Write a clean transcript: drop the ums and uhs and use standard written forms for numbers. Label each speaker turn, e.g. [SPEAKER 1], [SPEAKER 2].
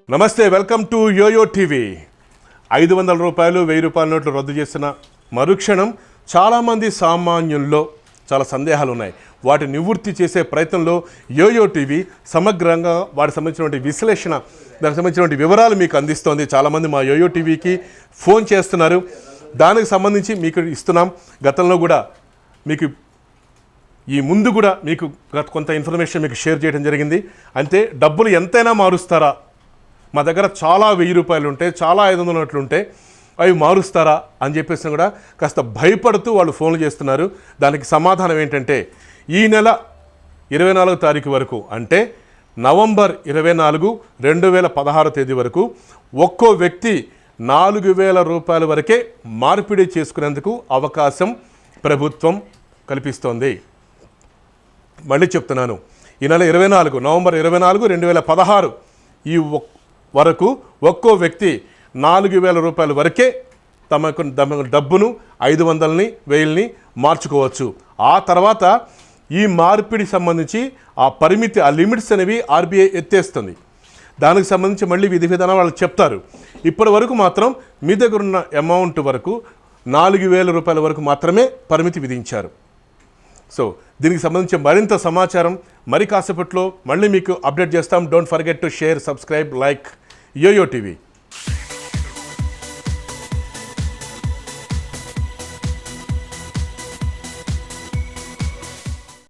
[SPEAKER 1] నమస్తే, welcome to yo-yo TV. 500 రూపాయలు 1000 రూపాయల నోట్లు రద్దు చేసిన మరుక్షణం చాలామంది సామాన్యుల్లో చాలా సందేహాలు ఉన్నాయి. వాటి నివృత్తి చేసే ప్రయత్నంలో యోయో టీవీ సమగ్రంగా వాటికి సంబంధించినటువంటి విశ్లేషణ, దానికి సంబంధించినటువంటి వివరాలు మీకు అందిస్తోంది. చాలామంది మా యోయో టీవీకి ఫోన్ చేస్తున్నారు. దానికి సంబంధించి మీకు ఇస్తున్నాం. గతంలో కూడా మీకు ఈ ముందు కూడా మీకు కొంత ఇన్ఫర్మేషన్ మీకు షేర్ చేయడం జరిగింది. అంతే, డబ్బులు ఎంతైనా మారుస్తారా, మా దగ్గర చాలా 1000 రూపాయలు ఉంటే, చాలా 500 నోట్లు ఉంటే అవి మారుస్తారా అని చెప్పేసి కూడా కాస్త భయపడుతూ వాళ్ళు ఫోన్లు చేస్తున్నారు. దానికి సమాధానం ఏంటంటే, ఈ నెల 24వ తారీఖు వరకు, అంటే నవంబర్ 24, 2016 తేదీ వరకు ఒక్కో వ్యక్తి 4000 రూపాయల వరకే మార్పిడి చేసుకునేందుకు అవకాశం ప్రభుత్వం కల్పిస్తోంది. మళ్ళీ చెప్తున్నాను, ఈ నెల 24 నవంబర్ 24, 2016 ఈ వరకు ఒక్కో వ్యక్తి 4000 రూపాయల వరకే తమ డబ్బును 500ని 1000ని మార్చుకోవచ్చు. ఆ తర్వాత ఈ మార్పిడి సంబంధించి ఆ పరిమితి, ఆ లిమిట్స్ అనేవి ఆర్బీఐ ఎత్తేస్తుంది. దానికి సంబంధించి మళ్ళీ విధి విధానం వాళ్ళు చెప్తారు. ఇప్పటి వరకు మాత్రం మీ దగ్గర ఉన్న అమౌంట్ వరకు 4000 రూపాయల వరకు మాత్రమే పరిమితి విధించారు. సో దీనికి సంబంధించి మరింత సమాచారం మరి కాసేపట్లో మళ్ళీ మీకు అప్డేట్ చేస్తాం. Don't forget to share, subscribe, like Yoyo TV.